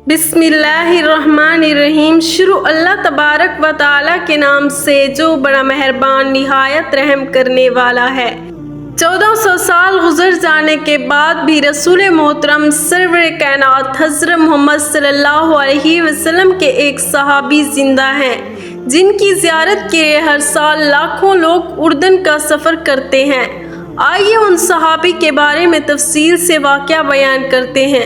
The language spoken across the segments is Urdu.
بسم اللہ الرحمن الرحیم۔ شروع اللہ تبارک و تعالیٰ کے نام سے جو بڑا مہربان نہایت رحم کرنے والا ہے۔ 1400 سال گزر جانے کے بعد بھی رسول محترم سرور کائنات حضرت محمد صلی اللہ علیہ وسلم کے ایک صحابی زندہ ہیں جن کی زیارت کے لیے ہر سال لاکھوں لوگ اردن کا سفر کرتے ہیں۔ آئیے ان صحابی کے بارے میں تفصیل سے واقعہ بیان کرتے ہیں۔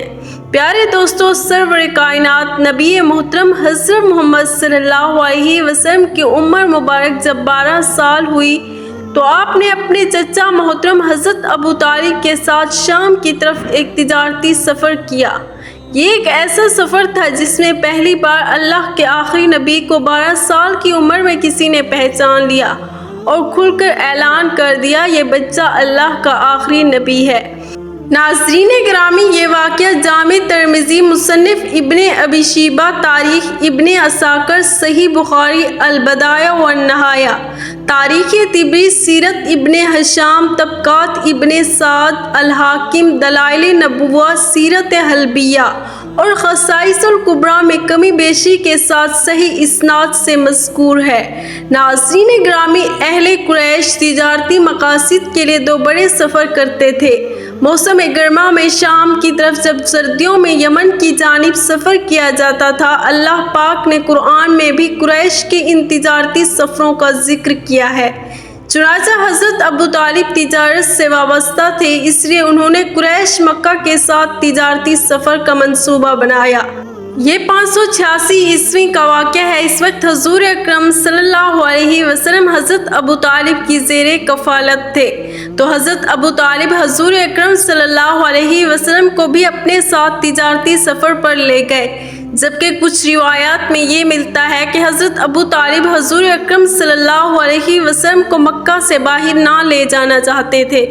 پیارے دوستو، سرور کائنات نبی محترم حضرت محمد صلی اللہ علیہ وسلم کی عمر مبارک جب 12 سال ہوئی تو آپ نے اپنے چچا محترم حضرت ابو طالب کے ساتھ شام کی طرف ایک تجارتی سفر کیا۔ یہ ایک ایسا سفر تھا جس میں پہلی بار اللہ کے آخری نبی کو 12 سال کی عمر میں کسی نے پہچان لیا اور کھل کر اعلان کر دیا، یہ بچہ اللہ کا آخری نبی ہے۔ ناظرین گرامی، یہ واقعہ جامع ترمذی، مصنف ابن ابی شیبہ، تاریخ ابن عساکر، صحیح بخاری، البدایہ والنہایہ، تاریخ طبری، سیرت ابن ہشام، طبقات ابن سعد، الحاکم، دلائل نبوہ، سیرت حلبیہ اور خصائص الکبریٰ میں کمی بیشی کے ساتھ صحیح اسناد سے مذکور ہے۔ ناظرین گرامی، اہل قریش تجارتی مقاصد کے لیے 2 بڑے سفر کرتے تھے۔ موسم گرما میں شام کی طرف، جب سردیوں میں یمن کی جانب سفر کیا جاتا تھا۔ اللہ پاک نے قرآن میں بھی قریش کے ان تجارتی سفروں کا ذکر کیا ہے۔ چنانچہ حضرت ابو طالب تجارت سے وابستہ تھے، اس لیے انہوں نے قریش مکہ کے ساتھ تجارتی سفر کا منصوبہ بنایا۔ یہ 586 عیسوی کا واقعہ ہے۔ اس وقت حضور اکرم صلی اللہ علیہ وسلم حضرت ابو طالب کی زیر کفالت تھے، تو حضرت ابو طالب حضور اکرم صلی اللہ علیہ وسلم کو بھی اپنے ساتھ تجارتی سفر پر لے گئے، جبکہ کچھ روایات میں یہ ملتا ہے کہ حضرت ابو طالب حضور اکرم صلی اللہ علیہ وسلم کو مکہ سے باہر نہ لے جانا چاہتے تھے،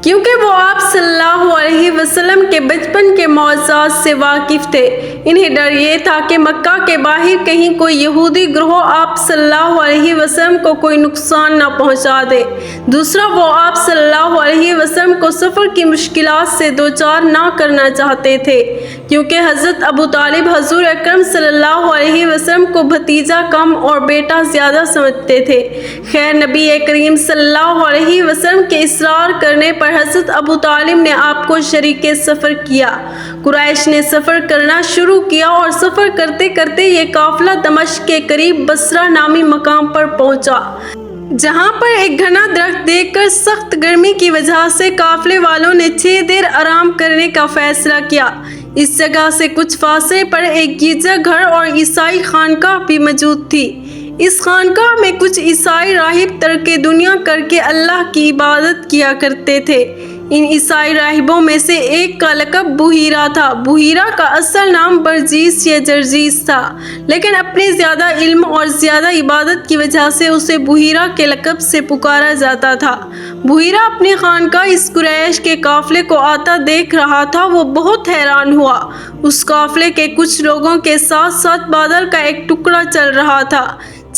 کیونکہ وہ آپ صلی اللہ علیہ وسلم کے بچپن کے معجزات سے واقف تھے۔ انہیں ڈر یہ تھا کہ مکہ کے باہر کہیں کوئی یہودی گروہ آپ صلی اللہ علیہ وسلم کو کوئی نقصان نہ پہنچا دے۔ دوسرا، وہ آپ صلی اللہ علیہ وسلم کو سفر کی مشکلات سے دوچار نہ کرنا چاہتے تھے، کیونکہ حضرت ابو طالب حضور اکرم صلی اللہ علیہ وسلم کو بھتیجا کم اور بیٹا زیادہ سمجھتے تھے۔ خیر، نبی کریم صلی اللہ علیہ وسلم کے اصرار کرنے پر حضرت ابو طالب نے آپ کو شریک سفر کیا۔ قریش نے سفر کرنا شروع کیا اور سفر کرتے کرتے یہ قافلہ دمشق کے قریب بصرہ نامی مقام پر پہنچا، جہاں پر ایک گھنا درخت دیکھ کر سخت گرمی کی وجہ سے قافلے والوں نے 6 دیر آرام کرنے کا فیصلہ کیا۔ اس جگہ سے کچھ فاصلے پر ایک گرجا گھر اور عیسائی خانقاہ بھی موجود تھی۔ اس خانقاہ میں کچھ عیسائی راہب ترک دنیا کر کے اللہ کی عبادت کیا کرتے تھے۔ ان عیسائی راہبوں میں سے ایک کا لقب بحیرہ تھا۔ بحیرہ کا اصل نام برجیس یا جرجیس تھا، لیکن اپنے زیادہ علم اور زیادہ عبادت کی وجہ سے اسے بحیرہ کے لقب سے پکارا جاتا تھا۔ بحیرہ اپنی خانقاہ اس قریش کے قافلے کو آتا دیکھ رہا تھا۔ وہ بہت حیران ہوا۔ اس قافلے کے کچھ لوگوں کے ساتھ ساتھ بادل کا ایک ٹکڑا چل رہا تھا۔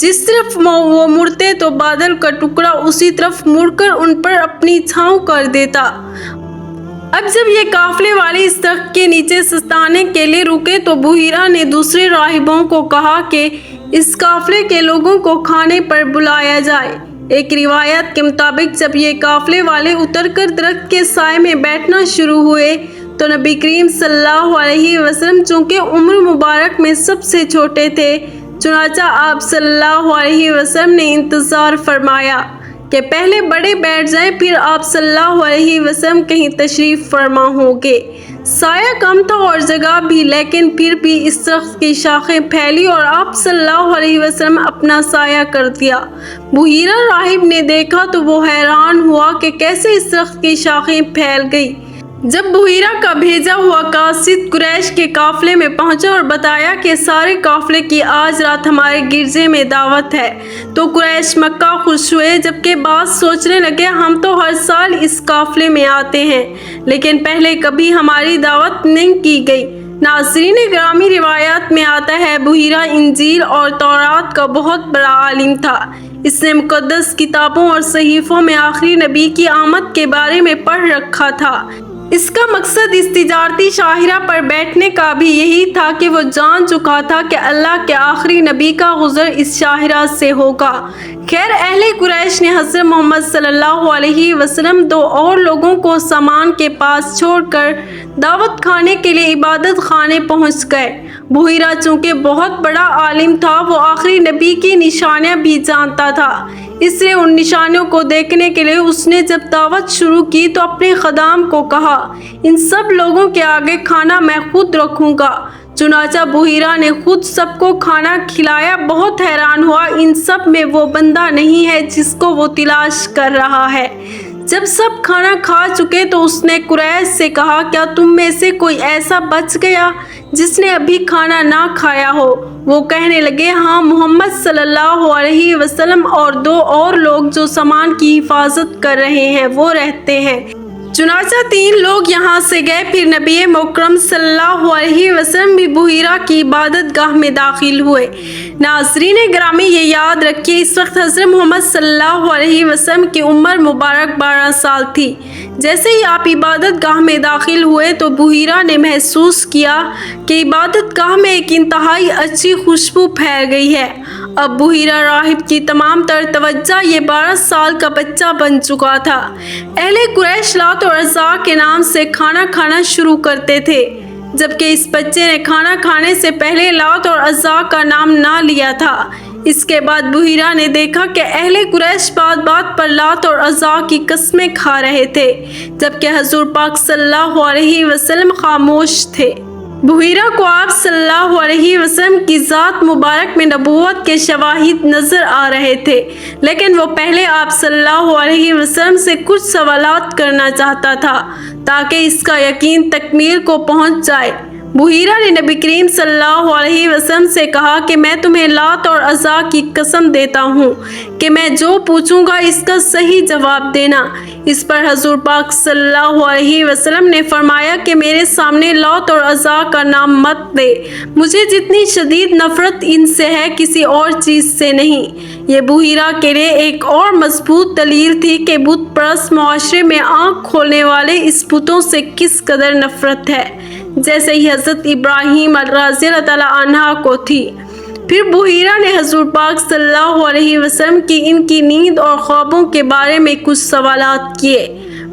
جس طرف وہ مڑتے تو بادل کا ٹکڑا اسی طرف مڑ کر ان پر اپنی چھاؤں کر دیتا۔ اب جب یہ قافلے والے اس درخت کے نیچے ستانے کے لیے رکے تو بحیرہ نے دوسرے راہبوں کو کہا کہ اس قافلے کے لوگوں کو کھانے پر بلایا جائے۔ ایک روایت کے مطابق جب یہ قافلے والے اتر کر درخت کے سائے میں بیٹھنا شروع ہوئے تو نبی کریم صلی اللہ علیہ وسلم، چونکہ عمر مبارک میں سب سے چھوٹے تھے، چنانچہ آپ صلی اللہ علیہ وسلم نے انتظار فرمایا کہ پہلے بڑے بیٹھ جائیں، پھر آپ صلی اللہ علیہ وسلم کہیں تشریف فرما ہوں گے۔ سایہ کم تھا اور جگہ بھی، لیکن پھر بھی اس درخت کی شاخیں پھیلی اور آپ صلی اللہ علیہ وسلم اپنا سایہ کر دیا۔ بحیرہ راہب نے دیکھا تو وہ حیران ہوا کہ کیسے اس درخت کی شاخیں پھیل گئی۔ جب بحیرہ کا بھیجا ہوا قاصد قریش کے قافلے میں پہنچا اور بتایا کہ سارے قافلے کی آج رات ہمارے گرجے میں دعوت ہے، تو قریش مکہ خوش ہوئے، جبکہ بعض سوچنے لگے ہم تو ہر سال اس قافلے میں آتے ہیں، لیکن پہلے کبھی ہماری دعوت نہیں کی گئی۔ ناظرین گرامی، روایات میں آتا ہے بحیرہ انجیل اور تورات کا بہت بڑا عالم تھا۔ اس نے مقدس کتابوں اور صحیفوں میں آخری نبی کی آمد کے بارے میں پڑھ رکھا تھا۔ اس کا مقصد اس تجارتی شاہراہ پر بیٹھنے کا بھی یہی تھا کہ وہ جان چکا تھا کہ اللہ کے آخری نبی کا گزر اس شاہراہ سے ہوگا۔ خیر، اہل قریش نے حضرت محمد صلی اللہ علیہ وسلم 2 اور لوگوں کو سامان کے پاس چھوڑ کر دعوت کھانے کے لیے عبادت خانے پہنچ گئے۔ بحیرہ چونکہ بہت بڑا عالم تھا، وہ آخری نبی کی نشانیاں بھی جانتا تھا، اس لیے ان نشانیوں کو دیکھنے کے لیے اس نے جب دعوت شروع کی تو اپنے خدام کو کہا، ان سب لوگوں کے آگے کھانا میں خود رکھوں گا۔ چنانچہ بحیرہ نے خود سب کو کھانا کھلایا۔ بہت حیران ہوا، ان سب میں وہ بندہ نہیں ہے جس کو وہ تلاش کر رہا ہے۔ جب سب کھانا کھا چکے تو اس نے قریش سے کہا، کیا تم میں سے کوئی ایسا بچ گیا جس نے ابھی کھانا نہ کھایا ہو؟ وہ کہنے لگے، ہاں، محمد صلی اللہ علیہ وسلم اور 2 اور لوگ جو سامان کی حفاظت کر رہے ہیں وہ رہتے ہیں۔ چنانچہ 3 لوگ یہاں سے گئے۔ پھر نبی مکرم صلی اللہ علیہ وسلم بھی بحیرہ کی عبادت گاہ میں داخل ہوئے۔ ناظرین گرامی، یہ یاد رکھیے، اس وقت حضرت محمد صلی اللہ علیہ وسلم کی عمر مبارک 12 سال تھی۔ جیسے ہی آپ عبادت گاہ میں داخل ہوئے تو بحیرہ نے محسوس کیا کہ عبادت گاہ میں ایک انتہائی اچھی خوشبو پھیل گئی ہے۔ اب بحیرہ راہب کی تمام تر توجہ یہ 12 سال کا بچہ بن چکا تھا۔ اہل قریش لات اور عزا کے نام سے کھانا کھانا شروع کرتے تھے، جبکہ اس بچے نے کھانا کھانے سے پہلے لات اور عزا کا نام نہ لیا تھا۔ اس کے بعد بحیرہ نے دیکھا کہ اہل قریش بات بات پر لات اور عزا کی قسمیں کھا رہے تھے، جبکہ حضور پاک صلی اللہ علیہ وسلم خاموش تھے۔ بحیرہ کو آپ صلی اللہ علیہ وسلم کی ذات مبارک میں نبوت کے شواہد نظر آ رہے تھے، لیکن وہ پہلے آپ صلی اللہ علیہ وسلم سے کچھ سوالات کرنا چاہتا تھا تاکہ اس کا یقین تکمیل کو پہنچ جائے۔ بحیرہ نے نبی کریم صلی اللہ علیہ وسلم سے کہا کہ میں تمہیں لات اور عزا کی قسم دیتا ہوں کہ میں جو پوچھوں گا اس کا صحیح جواب دینا۔ اس پر حضور پاک صلی اللہ علیہ وسلم نے فرمایا کہ میرے سامنے لات اور عزا کا نام مت دے، مجھے جتنی شدید نفرت ان سے ہے کسی اور چیز سے نہیں۔ یہ بحیرہ کے لیے ایک اور مضبوط دلیل تھی کہ بت پرست معاشرے میں آنکھ کھولنے والے اس بتوں سے کس قدر نفرت ہے، جیسے ہی حضرت ابراہیم رضی اللہ تعالیٰ عنہ کو تھی۔ پھر بحیرہ نے حضور پاک صلی اللہ علیہ وسلم کی ان کی نیند اور خوابوں کے بارے میں کچھ سوالات کیے۔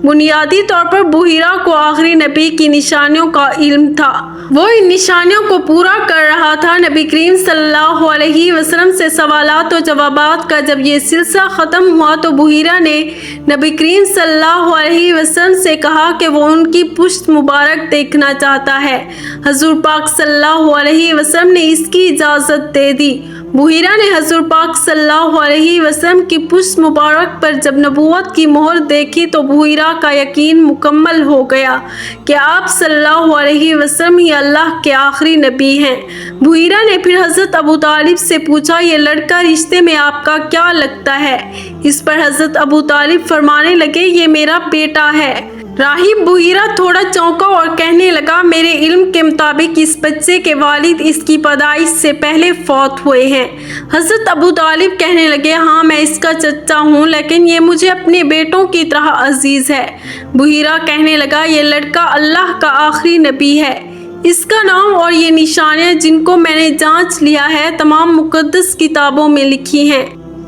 بنیادی طور پر بحیرہ کو آخری نبی کی نشانیوں کا علم تھا، وہ ان نشانیوں کو پورا کر رہا تھا۔ نبی کریم صلی اللہ علیہ وسلم سے سوالات و جوابات کا جب یہ سلسلہ ختم ہوا تو بحیرہ نے نبی کریم صلی اللہ علیہ وسلم سے کہا کہ وہ ان کی پشت مبارک دیکھنا چاہتا ہے۔ حضور پاک صلی اللہ علیہ وسلم نے اس کی اجازت دے دی۔ بحیرہ نے حضور پاک صلی اللہ علیہ وسلم کی پشت مبارک پر جب نبوت کی مہر دیکھی تو بحیرہ کا یقین مکمل ہو گیا کہ آپ صلی اللہ علیہ وسلم ہی اللہ کے آخری نبی ہیں۔ بحیرہ نے پھر حضرت ابو طالب سے پوچھا، یہ لڑکا رشتے میں آپ کا کیا لگتا ہے؟ اس پر حضرت ابو طالب فرمانے لگے، یہ میرا بیٹا ہے۔ راہب بحیرہ تھوڑا چونکا اور کہنے لگا، میرے علم کے مطابق اس بچے کے والد اس کی پیدائش سے پہلے فوت ہوئے ہیں۔ حضرت ابو طالب کہنے لگے، ہاں میں اس کا چچا ہوں، لیکن یہ مجھے اپنے بیٹوں کی طرح عزیز ہے۔ بحیرہ کہنے لگا، یہ لڑکا اللہ کا آخری نبی ہے، اس کا نام اور یہ نشانیاں جن کو میں نے جانچ لیا ہے تمام مقدس کتابوں میں لکھی ہیں۔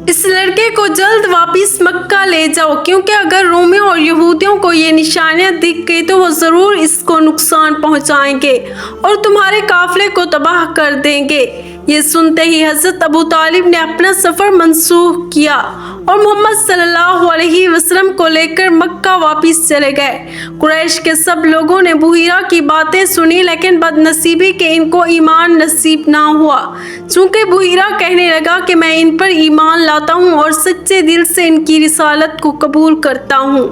اس لڑکے کو جلد واپس مکہ لے جاؤ، کیونکہ اگر رومیوں اور یہودیوں کو یہ نشانیاں دکھ گئی تو وہ ضرور اس کو نقصان پہنچائیں گے اور تمہارے قافلے کو تباہ کر دیں گے۔ یہ سنتے ہی حضرت ابو طالب نے اپنا سفر منسوخ کیا اور محمد صلی اللہ علیہ وسلم کو لے کر مکہ واپس چلے گئے۔ قریش کے سب لوگوں نے بحیرہ کی باتیں سنی، لیکن بد نصیبی کہ ان کو ایمان نصیب نہ ہوا، چونکہ بحیرہ کہنے لگا کہ میں ان پر ایمان لاتا ہوں اور سچے دل سے ان کی رسالت کو قبول کرتا ہوں۔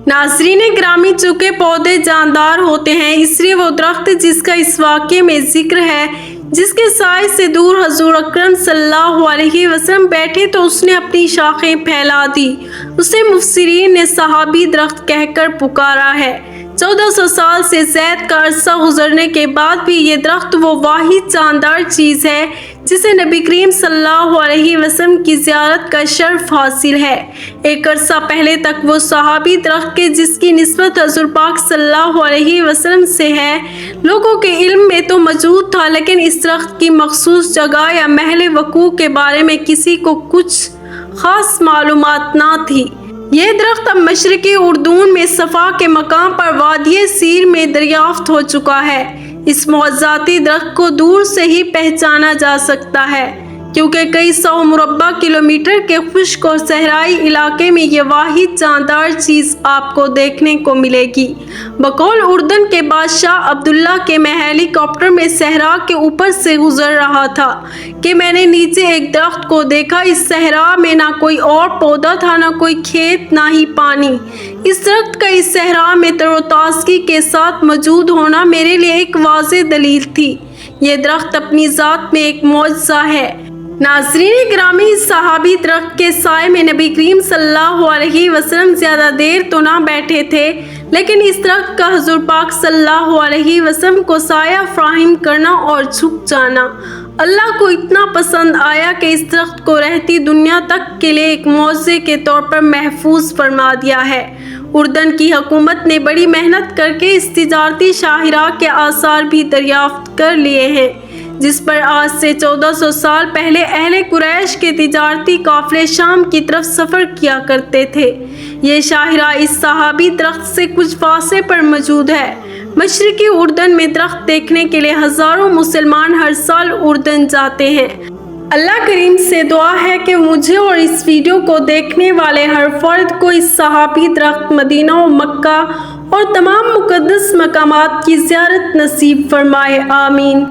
ناظرین گرامی، چونکہ پودے جاندار ہوتے ہیں، اس لیے وہ درخت جس کا اس واقعے میں ذکر ہے، جس کے سائے سے دور حضور اکرم صلی اللہ علیہ وسلم بیٹھے تو اس نے اپنی شاخیں پھیلا دی۔ اسے مفسرین نے صحابی درخت کہہ کر پکارا ہے۔ 1400 سال سے زائد کا عرصہ گزرنے کے بعد بھی یہ درخت وہ واحد جاندار چیز ہے جسے نبی کریم صلی اللہ علیہ وسلم کی زیارت کا شرف حاصل ہے۔ ایک عرصہ پہلے تک وہ صحابی درخت کے جس کی نسبت حضور پاک صلی اللہ علیہ وسلم سے ہے لوگوں کے علم میں تو موجود تھا، لیکن اس درخت کی مخصوص جگہ یا محل وقوع کے بارے میں کسی کو کچھ خاص معلومات نہ تھی۔ یہ درخت اب مشرقی اردن میں صفا کے مقام پر وادی سیر میں دریافت ہو چکا ہے۔ اس معجزاتی درخت کو دور سے ہی پہچانا جا سکتا ہے کیونکہ کئی 100 مربع کلومیٹر کے خشک اور صحرائی علاقے میں یہ واحد جاندار چیز آپ کو دیکھنے کو ملے گی۔ بقول اردن کے بادشاہ عبداللہ کے میں ہیلی کاپٹر میں صحرا کے اوپر سے گزر رہا تھا کہ میں نے نیچے ایک درخت کو دیکھا۔ اس صحرا میں نہ کوئی اور پودا تھا، نہ کوئی کھیت، نہ ہی پانی۔ اس درخت کا اس صحرا میں تر و تازگی کے ساتھ موجود ہونا میرے لیے ایک واضح دلیل تھی۔ یہ درخت اپنی ذات میں ایک معجزہ ہے۔ ناظرین گرامی، اس صحابی درخت کے سائے میں نبی کریم صلی اللہ علیہ وسلم زیادہ دیر تو نہ بیٹھے تھے، لیکن اس درخت کا حضور پاک صلی اللہ علیہ وسلم کو سایہ فراہم کرنا اور جھک جانا اللہ کو اتنا پسند آیا کہ اس درخت کو رہتی دنیا تک کے لیے ایک معجزے کے طور پر محفوظ فرما دیا ہے۔ اردن کی حکومت نے بڑی محنت کر کے اس تجارتی شاہراہ کے آثار بھی دریافت کر لیے ہیں، جس پر آج سے 1400 سال پہلے اہل قریش کے تجارتی قافلے شام کی طرف سفر کیا کرتے تھے۔ یہ شاہراہ اس صحابی درخت سے کچھ فاصلے پر موجود ہے۔ مشرقی اردن میں درخت دیکھنے کے لیے ہزاروں مسلمان ہر سال اردن جاتے ہیں۔ اللہ کریم سے دعا ہے کہ مجھے اور اس ویڈیو کو دیکھنے والے ہر فرد کو اس صحابی درخت مدینہ و مکہ اور تمام مقدس مقامات کی زیارت نصیب فرمائے، آمین۔